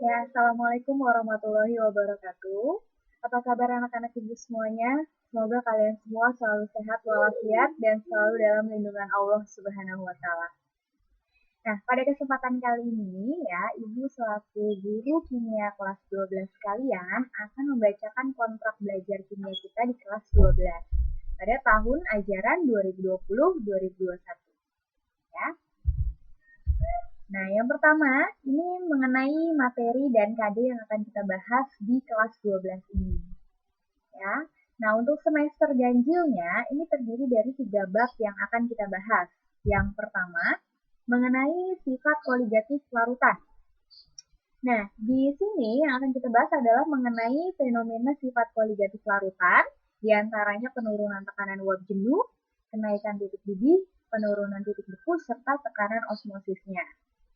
Ya, Assalamualaikum warahmatullahi wabarakatuh. Apa kabar anak-anak ibu semuanya? Semoga kalian semua selalu sehat walafiat dan selalu dalam lindungan Allah Subhanahu wa Ta'ala. Nah, pada kesempatan kali ini ya, Ibu selaku guru kimia kelas 12 kalian akan membacakan kontrak belajar kimia kita di kelas 12 pada tahun ajaran 2020-2021. Ya. Nah, yang pertama, ini mengenai materi dan KD yang akan kita bahas di kelas 12 ini. Ya. Nah, untuk semester ganjilnya, ini terdiri dari 3 bab yang akan kita bahas. Yang pertama, mengenai sifat koligatif larutan. Nah, di sini yang akan kita bahas adalah mengenai fenomena sifat koligatif larutan, diantaranya penurunan tekanan uap jenuh, kenaikan titik didih, penurunan titik beku, serta tekanan osmosisnya.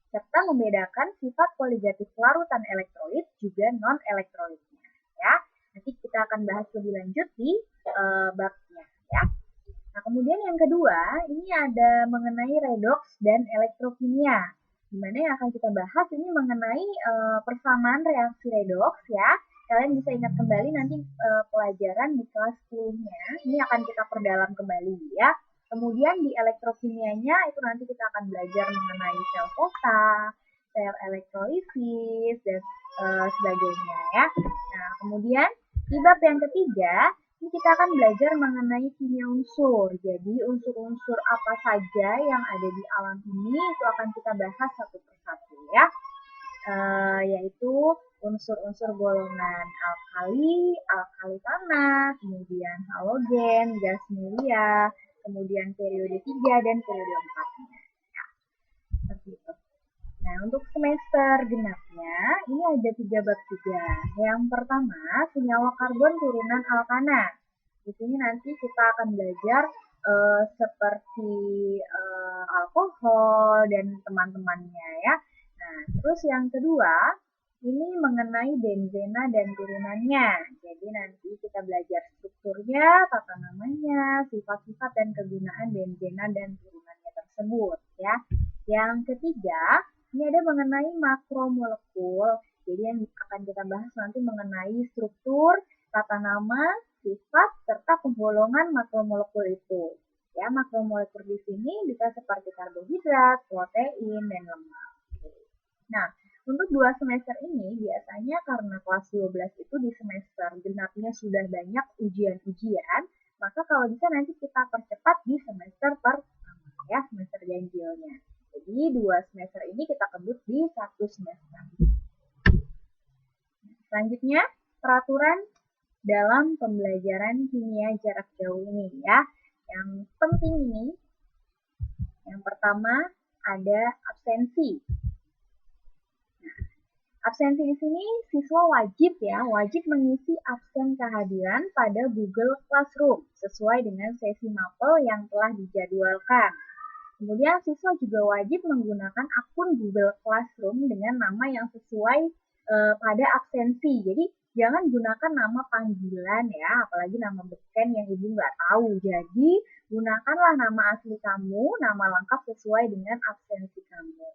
Serta membedakan sifat koligatif larutan elektrolit juga non-elektrolitnya. Ya, nanti kita akan bahas lebih lanjut di babnya. Ya. Nah, kemudian yang kedua, ini ada mengenai redoks dan elektrokimia. Di mana yang akan kita bahas ini mengenai persamaan reaksi redoks ya. Kalian bisa ingat kembali nanti pelajaran di kelas 10-nya. Ini akan kita perdalam kembali ya. Kemudian di elektrokimianya itu nanti kita akan belajar mengenai sel fosa, sel elektrolisis, dan sebagainya ya. Nah, kemudian di bab yang ketiga, ini kita akan belajar mengenai kimia unsur. Jadi unsur-unsur apa saja yang ada di alam ini itu akan kita bahas satu persatu ya. Yaitu unsur-unsur golongan alkali tanah, kemudian halogen, gas mulia, kemudian periode 3 dan periode 4-nya. Ya, seperti itu. Nah, untuk semester genapnya, ini ada 3 bab juga. Yang pertama, senyawa karbon turunan alkana. Di sini nanti kita akan belajar seperti alkohol dan teman-temannya ya. Nah, terus yang kedua, ini mengenai benzena dan turunannya. Jadi nanti kita belajar strukturnya, tata namanya, sifat-sifat dan kegunaan benzena dan turunannya tersebut ya. Yang ketiga, ini ada mengenai makromolekul. Jadi yang akan kita bahas nanti mengenai struktur, tata nama, sifat, serta penggolongan makromolekul itu. Ya, makromolekul di sini bisa seperti karbohidrat, protein, dan lemak. Nah, untuk 2 semester ini biasanya karena kelas 12 itu di semester genapnya sudah banyak ujian-ujian, maka kalau bisa nanti kita percepat di semester pertama ya, semester ganjilnya. Jadi 2 semester ini kita kebut di 1 semester. Selanjutnya, peraturan dalam pembelajaran kimia jarak jauh ini ya. Yang penting ini, yang pertama ada absensi. Absensi di sini siswa wajib mengisi absen kehadiran pada Google Classroom sesuai dengan sesi mapel yang telah dijadwalkan. Kemudian siswa juga wajib menggunakan akun Google Classroom dengan nama yang sesuai pada absensi. Jadi jangan gunakan nama panggilan ya, apalagi nama beken yang ibu nggak tahu. Jadi gunakanlah nama asli kamu, nama lengkap sesuai dengan absensi kamu.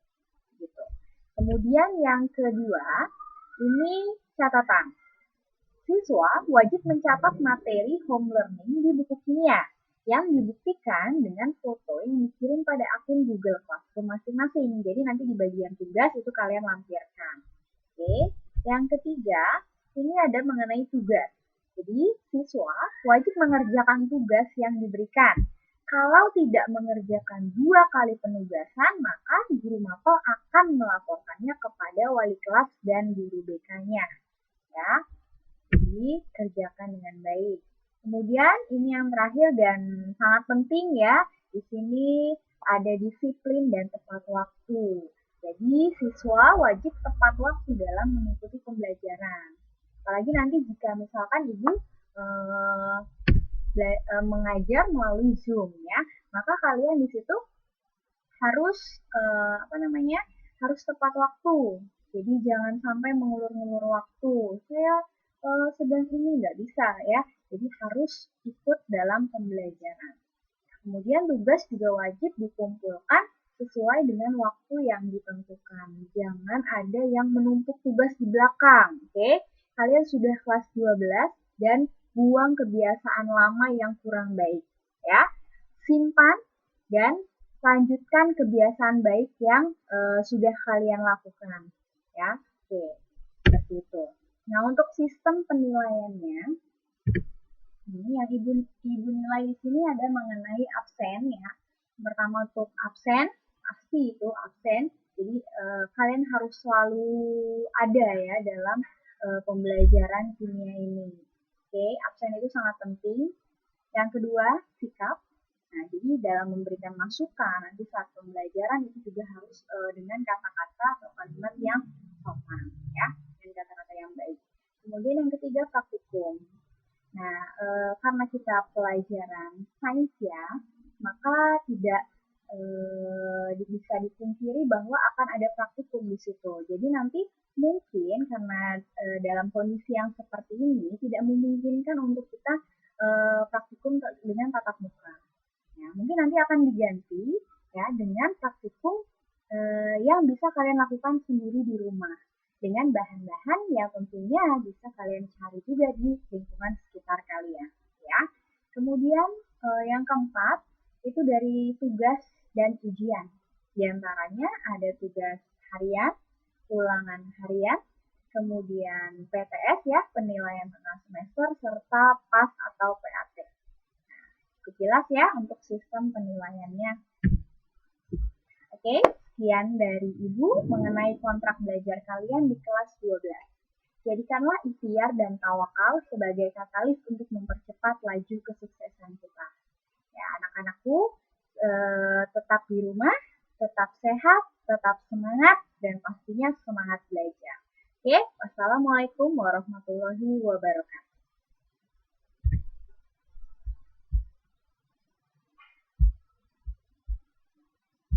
Gitu. Kemudian yang kedua, ini catatan. Siswa wajib mencatat materi home learning di buku kimia yang dibuktikan dengan foto yang dikirim pada akun Google Classroom masing-masing. Jadi nanti di bagian tugas itu kalian lampirkan. Oke. Yang ketiga, ini ada mengenai tugas. Jadi siswa wajib mengerjakan tugas yang diberikan. Kalau tidak mengerjakan 2 kali penugasan, maka guru mapel akan melaporkannya kepada wali kelas dan guru BK-nya. Ya, jadi kerjakan dengan baik. Kemudian ini yang terakhir dan sangat penting ya, di sini ada disiplin dan tepat waktu. Jadi siswa wajib tepat waktu dalam mengikuti pembelajaran. Apalagi nanti jika misalkan ibu mengajar melalui Zoom ya, maka kalian di situ harus harus tepat waktu. Jadi jangan sampai mengulur-ngulur waktu. Saya sedang ini nggak bisa ya. Jadi harus ikut dalam pembelajaran. Kemudian tugas juga wajib dikumpulkan sesuai dengan waktu yang ditentukan. Jangan ada yang menumpuk tugas di belakang, oke? Kalian sudah kelas 12 dan buang kebiasaan lama yang kurang baik, ya. Simpan dan lanjutkan kebiasaan baik yang sudah kalian lakukan, ya. Oke, seperti itu. Nah, untuk sistem penilaiannya, ini yang ibu nilai di sini ada mengenai absen, ya. Pertama untuk absen, pasti itu absen. Jadi kalian harus selalu ada ya dalam pembelajaran kimia ini. Oke, absen itu sangat penting. Yang kedua, sikap. Nah, jadi dalam memberikan masukan nanti saat pembelajaran itu juga harus dengan kata-kata atau kalimat yang sopan, ya, dan kata-kata yang baik. Kemudian yang ketiga, praktikum. Nah, karena kita pelajaran sains ya, maka tidak bisa dipungkiri bahwa akan ada praktikum di situ. Jadi nanti mungkin karena dalam kondisi yang seperti ini tidak memungkinkan untuk kita praktikum dengan tatap muka. Ya, mungkin nanti akan diganti ya dengan praktikum yang bisa kalian lakukan sendiri di rumah dengan bahan-bahan yang tentunya bisa kalian cari juga di lingkungan sekitar kalian, ya. Kemudian yang keempat itu dari tugas dan ujian. Di antaranya ada tugas harian, ulangan harian, kemudian PTS ya, penilaian tengah semester, serta PAS atau PAT. Nah, itu jelas ya untuk sistem penilaiannya. Oke, sekian dari Ibu mengenai kontrak belajar kalian di kelas 12. Jadikanlah ikhtiar dan tawakal sebagai katalis untuk mempercepat laju kesuksesan kita. Ya, anak-anakku, tetap di rumah, tetap sehat, tetap semangat, dan pastinya semangat belajar. Oke, wassalamualaikum warahmatullahi wabarakatuh.